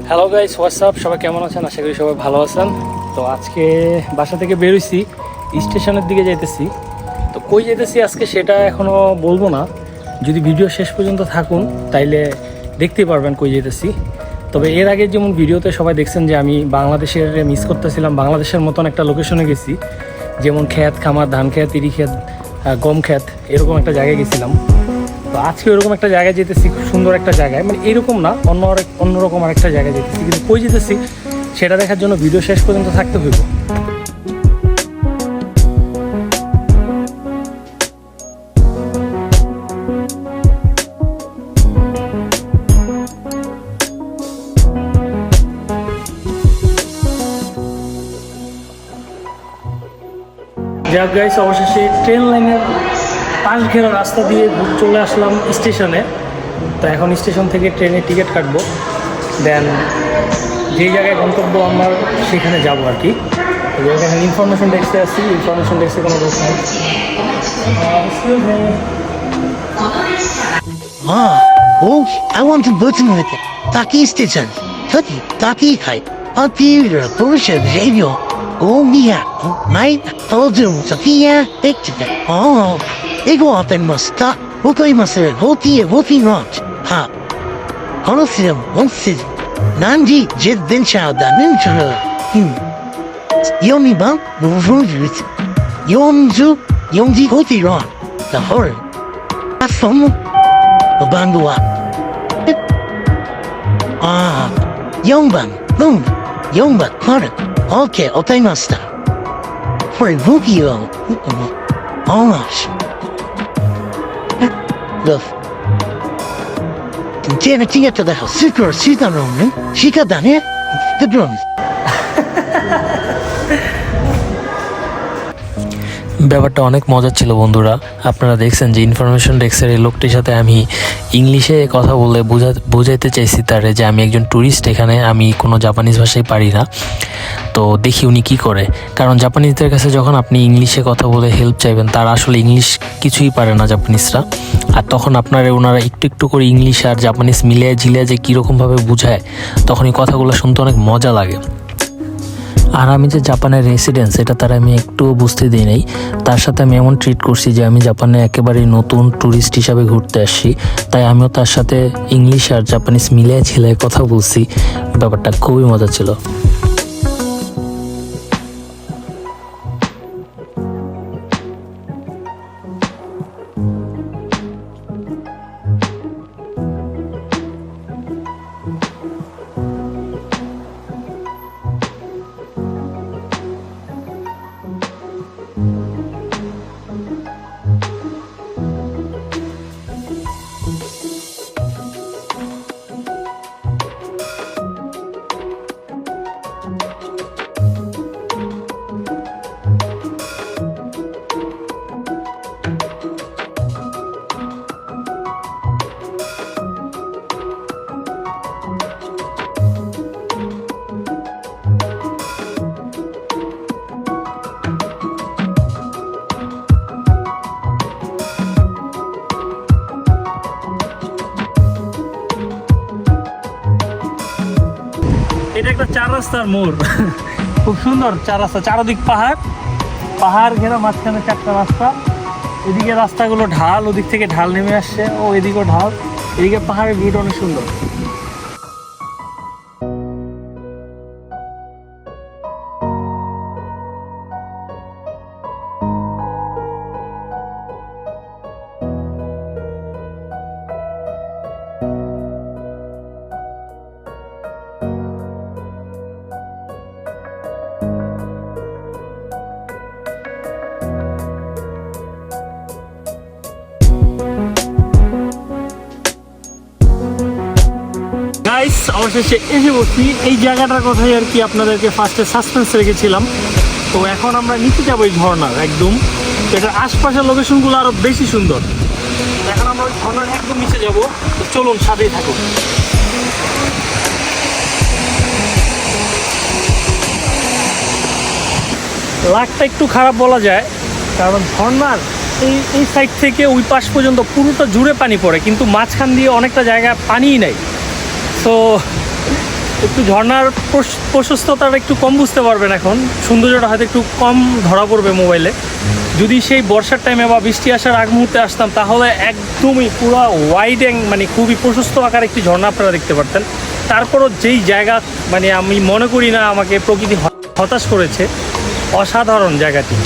Hello guys, WhatsApp, সবাই কেমন আছেন? আশা করি সবাই ভালো আছেন। তো আজকে বাসা থেকে বেরোইছি, স্টেশনের দিকে যাইতেছি। তো কই যেতেছি আজকে সেটা এখনও বলবো না, যদি ভিডিও শেষ পর্যন্ত থাকুন তাইলে দেখতেই পারবেন কই যেতেছি। তবে এর আগে যেমন ভিডিওতে সবাই দেখছেন যে আমি বাংলাদেশের মিস করতেছিলাম, বাংলাদেশের মতন একটা লোকেশনে গেছি, যেমন ক্ষেত খামার, ধান ক্ষেত, ইরি ক্ষেত, গম ক্ষেত, এরকম একটা জায়গায় গেছিলাম। তো আজকে ওরকম একটা জায়গায় যেতেছি, খুব সুন্দর একটা জায়গায়, মানে এরকম না, অন্যরকম আরেকটা জায়গায় যেতেছি, কিন্তু কই যেতেছি সেটা দেখার জন্য ভিডিও শেষ পর্যন্ত থাকতে হইব। যাক গাইস, অবশেষে ট্রেন লাইনের পাশ ঘেরা রাস্তা দিয়ে চলে আসলাম স্টেশনে। তো এখন স্টেশন থেকে ট্রেনের টিকিট কাটবো, দেন যেই জায়গায় গন্তব্য আমার সেখানে যাবো আর কি। এখানে ইনফরমেশন ডেস্কে আসছি, ইনফরমেশন ডেস্কে কোনো লোক নাই। I want to go to the Taki station. Taki Kai. Appear Porsche Radio. Oh, yeah. My Odu Sophia picture. Oh, they go up and must stop. Okay, must have Wolfie Rock. Ha. Honestly, once it Nandi Jet Venture, the Ninja. Yomi Bump, Rufus. Yomzu, Yomzi Wolfie Rock. The horror. That's some. Bandua. Yomban, boom, Yomba, Kara. Okay, otaimashita. For a Vukio. Oh, gosh. Look. Continue to get to the house. Secret, Sita Roman. Shika Dane. The drums. ব্যাপারটা অনেক মজার ছিল বন্ধুরা। আপনারা দেখছেন যে information ডেস্কের এই লোকটির সাথে আমি ইংলিশে কথা বলে বোঝাইতে চাইছি তারে যে আমি একজন ট্যুরিস্ট, এখানে আমি কোনো জাপানিজ ভাষায় পারি না। তো দেখি উনি কী করে, কারণ জাপানিজদের কাছে যখন আপনি ইংলিশে কথা বলে হেল্প চাইবেন, তারা আসলে ইংলিশ কিছুই পারে না জাপানিজরা। আর তখন ওনারা একটু একটু করে ইংলিশ আর জাপানিজ মিলিয়ে ঝিলিয়ে যে কীরকমভাবে বুঝায়, তখন এই কথাগুলো শুনতে অনেক মজা লাগে। আর আমি যে জাপানের রেসিডেন্স, এটা তারা আমি একটুও বুঝতে দিই নাই। তার সাথে আমি এমন ট্রিট করছি যে আমি জাপানে একেবারেই নতুন ট্যুরিস্ট হিসাবে ঘুরতে আসছি, তাই আমিও তার সাথে ইংলিশ আর জাপানিজ মিলিয়ে ঝিলিয়ে কথা বলছি। ব্যাপারটা খুবই মজা ছিল। এটা একটা চার রাস্তার মোড়, খুব সুন্দর চার রাস্তা, চারদিক পাহাড় ঘেরা, মাঝখানে চারটা রাস্তা। এদিকে রাস্তাগুলো ঢাল, ওদিক থেকে ঢাল নেমে আসছে, ও এদিকেও ঢাল, এদিকে পাহাড়ের ভিউটা অনেক সুন্দর। অবশেষে এসে বসছি এই জায়গাটার কথাই আর কি আপনাদেরকে ফার্স্টে সাসপেন্স রেখেছিলাম। তো এখন আমরা নিচে যাবো এই ঝর্ণার একদম, তো এটার আশপাশের লোকেশনগুলো আরও বেশি সুন্দর। এখন আমরা ওই ঝর্ণার একদম নিচে যাবো, তো চলুন সাথেই থাকুন। লাকটা একটু খারাপ বলা যায়, কারণ ঝর্ণার এই সাইড থেকে ওই পাশ পর্যন্ত পুরোটা জুড়ে পানি পড়ে, কিন্তু মাঝখান দিয়ে অনেকটা জায়গা পানিই নাই। তো একটু ঝর্ণার প্রশস্ততাটা একটু কম বুঝতে পারবেন এখন, সৌন্দর্যটা হয়তো একটু কম ধরা পড়বে মোবাইলে। যদি সেই বর্ষার টাইমে বা বৃষ্টি আসার আগ মুহূর্তে আসতাম তাহলে একদমই পুরো ওয়াইড মানে খুবই প্রশস্ত আকার একটি ঝর্ণা আপনারা দেখতে পারতেন। তারপরও যেই জায়গা মানে আমি মনে করি না আমাকে প্রকৃতি হতাশ করেছে, অসাধারণ জায়গাটি।